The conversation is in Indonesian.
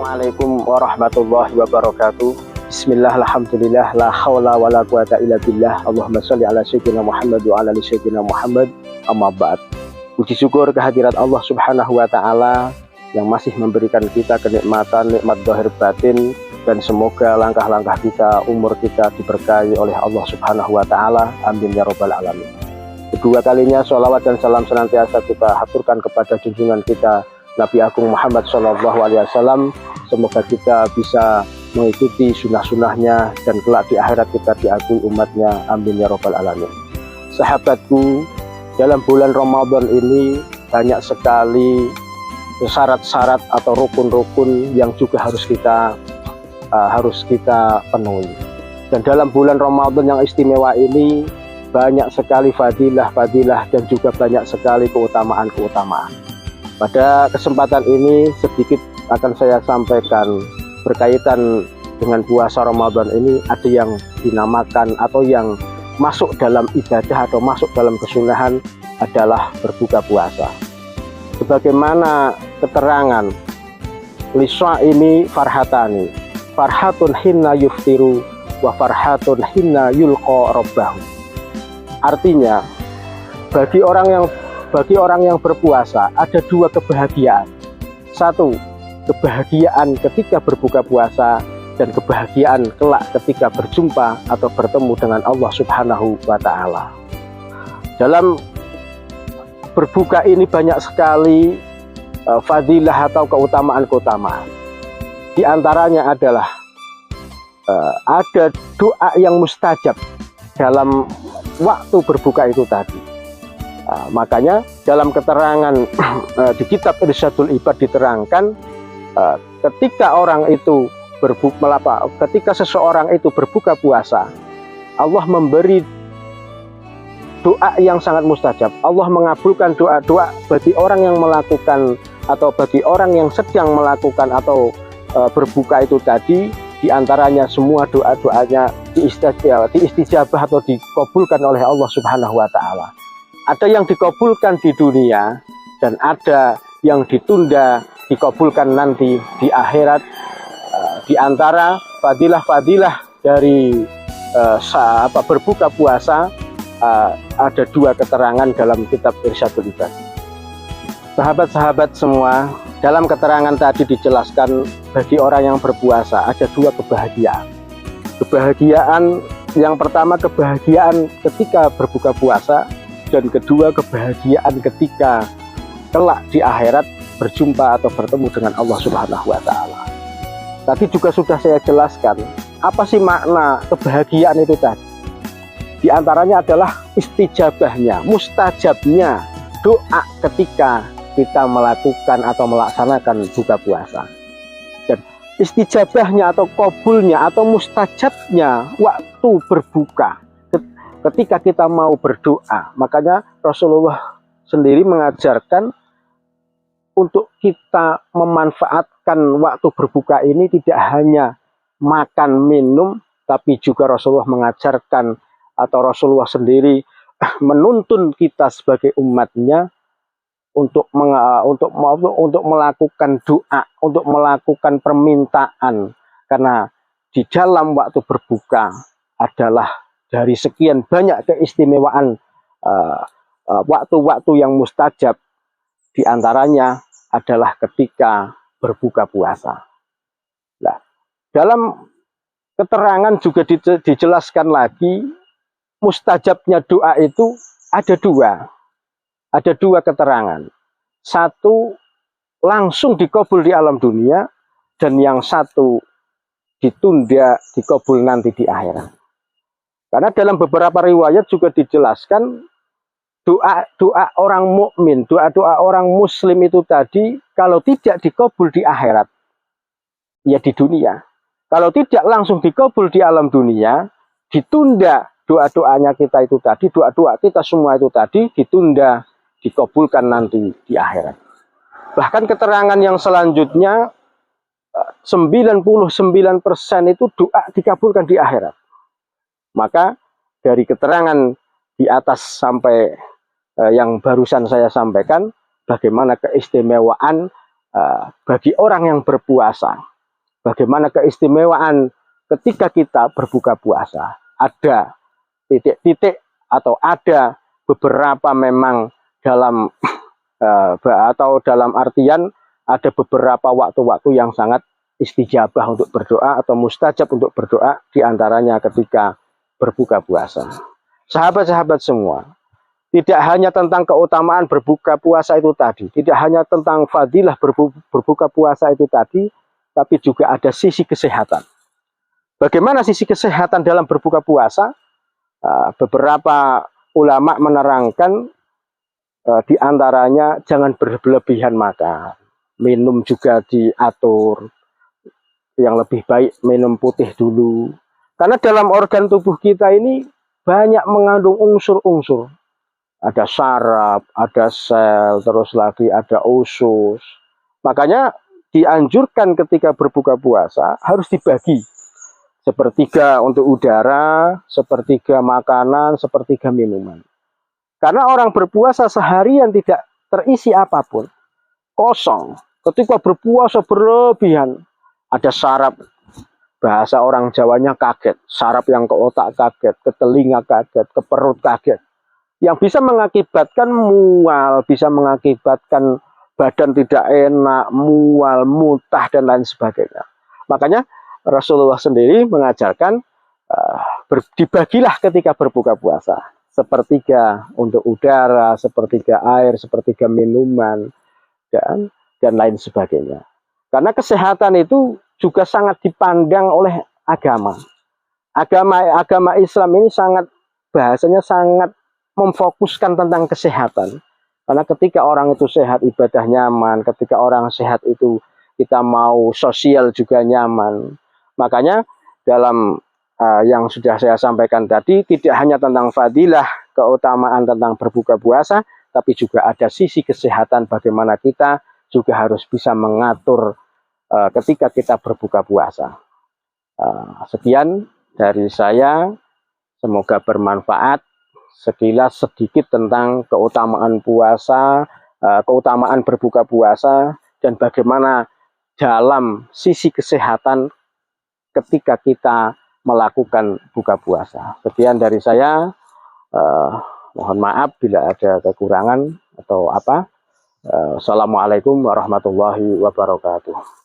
Assalamualaikum warahmatullahi wabarakatuh. Bismillah, alhamdulillah, la hawla wa la quwata illa billah. Allahumma sholli ala sayyidina Muhammad wa ala ali sayyidina Muhammad. Amma ba'd. Puji syukur kehadirat Allah Subhanahu wa taala yang masih memberikan kita kenikmatan, nikmat zahir batin, dan semoga langkah-langkah kita, umur kita diberkahi oleh Allah Subhanahu wa taala. Amin ya rabbal alamin. Kedua kalinya sholawat dan salam senantiasa kita haturkan kepada junjungan kita Nabi Agung Muhammad SAW. Semoga kita bisa mengikuti sunnah-sunnahnya dan kelak di akhirat kita diakui umatnya. Amin ya rabbal alamin. Sahabatku, dalam bulan Ramadan ini banyak sekali syarat-syarat atau rukun-rukun yang juga harus kita penuhi. Dan dalam bulan Ramadan yang istimewa ini banyak sekali fadilah-fadilah dan juga banyak sekali keutamaan-keutamaan. Pada kesempatan ini sedikit akan saya sampaikan berkaitan dengan puasa Ramadan ini. Ada yang dinamakan atau yang masuk dalam ibadah atau masuk dalam kesunahan adalah berbuka puasa. Sebagaimana keterangan liswa ini farhatani, farhatun hinna yuftiru wa farhatun hinna yulqa rabbahu. Artinya bagi orang yang berpuasa ada dua kebahagiaan. Satu, kebahagiaan ketika berbuka puasa, dan kebahagiaan kelak ketika berjumpa atau bertemu dengan Allah Subhanahu wa taala. Dalam berbuka ini banyak sekali fadilah atau keutamaan-keutamaan. Di antaranya adalah ada doa yang mustajab dalam waktu berbuka itu tadi. Makanya dalam keterangan di kitab Irsyadul Ibad diterangkan ketika seseorang itu berbuka puasa, Allah memberi doa yang sangat mustajab. Allah mengabulkan doa-doa bagi orang yang melakukan atau bagi orang yang sedang melakukan atau berbuka itu tadi. Di antaranya semua doa-doanya diistijabah atau dikabulkan oleh Allah Subhanahu wa taala. Ada yang dikabulkan di dunia dan ada yang ditunda dikabulkan nanti di akhirat. Di antara fadilah-fadilah dari berbuka puasa ada dua keterangan dalam kitab Irsyadul Ibad. Sahabat-sahabat semua, dalam keterangan tadi dijelaskan bagi orang yang berpuasa ada dua kebahagiaan. Kebahagiaan yang pertama, kebahagiaan ketika berbuka puasa, dan kedua, kebahagiaan ketika kelak di akhirat berjumpa atau bertemu dengan Allah Subhanahu wa taala. Tadi juga sudah saya jelaskan apa sih makna kebahagiaan itu tadi. Di antaranya adalah istijabahnya, mustajabnya doa ketika kita melakukan atau melaksanakan buka puasa. Dan istijabahnya atau kabulnya atau mustajabnya waktu berbuka ketika kita mau berdoa. Makanya Rasulullah sendiri mengajarkan untuk kita memanfaatkan waktu berbuka ini tidak hanya makan minum, tapi juga Rasulullah mengajarkan atau Rasulullah sendiri menuntun kita sebagai umatnya untuk melakukan doa, untuk melakukan permintaan. Karena di dalam waktu berbuka adalah dari sekian banyak keistimewaan waktu-waktu yang mustajab, di antaranya adalah ketika berbuka puasa. Nah, dalam keterangan juga dijelaskan lagi mustajabnya doa itu ada dua keterangan. Satu langsung dikabul di alam dunia, dan yang satu ditunda dikabul nanti di akhirat. Karena dalam beberapa riwayat juga dijelaskan doa orang mukmin, doa orang muslim itu tadi kalau tidak dikabul di akhirat, ya di dunia. Kalau tidak langsung dikabul di alam dunia, ditunda doa-doanya kita itu tadi, doa-doa kita semua itu tadi ditunda, dikabulkan nanti di akhirat. Bahkan keterangan yang selanjutnya 99% itu doa dikabulkan di akhirat. Maka dari keterangan di atas sampai yang barusan saya sampaikan, bagaimana keistimewaan bagi orang yang berpuasa. bagaimana keistimewaan ketika kita berbuka puasa. Ada titik-titik atau ada beberapa memang dalam atau dalam artian ada beberapa waktu-waktu yang sangat istijabah untuk berdoa atau mustajab untuk berdoa, diantaranya ketika berbuka puasa. Sahabat-sahabat semua, tidak hanya tentang keutamaan berbuka puasa itu tadi, tidak hanya tentang fadilah berbuka puasa itu tadi, tapi juga ada sisi kesehatan. Bagaimana sisi kesehatan dalam berbuka puasa? Beberapa ulama menerangkan diantaranya jangan berlebihan makan, minum juga diatur, yang lebih baik minum putih dulu. Karena dalam organ tubuh kita ini banyak mengandung unsur-unsur. Ada saraf, ada sel, terus lagi ada usus. Makanya dianjurkan ketika berbuka puasa harus dibagi. Sepertiga untuk udara, sepertiga makanan, sepertiga minuman. Karena orang berpuasa seharian tidak terisi apapun, kosong. Ketika berpuasa berlebihan, ada saraf, bahasa orang Jawanya kaget, saraf yang ke otak kaget, ke telinga kaget, ke perut kaget, yang bisa mengakibatkan mual, bisa mengakibatkan badan tidak enak, mual, muntah, dan lain sebagainya. Makanya Rasulullah sendiri mengajarkan dibagilah ketika berbuka puasa. Sepertiga untuk udara, sepertiga air, sepertiga minuman, dan lain sebagainya. Karena kesehatan itu juga sangat dipandang oleh agama. Agama Islam ini sangat, bahasanya sangat memfokuskan tentang kesehatan. Karena ketika orang itu sehat, ibadah nyaman. Ketika orang sehat itu kita mau sosial juga nyaman. Makanya dalam yang sudah saya sampaikan tadi, tidak hanya tentang fadilah, keutamaan tentang berbuka puasa, tapi juga ada sisi kesehatan bagaimana kita juga harus bisa mengatur ketika kita berbuka puasa. Sekian dari saya, semoga bermanfaat. Sekilas sedikit tentang keutamaan puasa, keutamaan berbuka puasa, dan bagaimana dalam sisi kesehatan ketika kita melakukan buka puasa. Sekian dari saya, mohon maaf bila ada kekurangan atau apa. Assalamualaikum warahmatullahi wabarakatuh.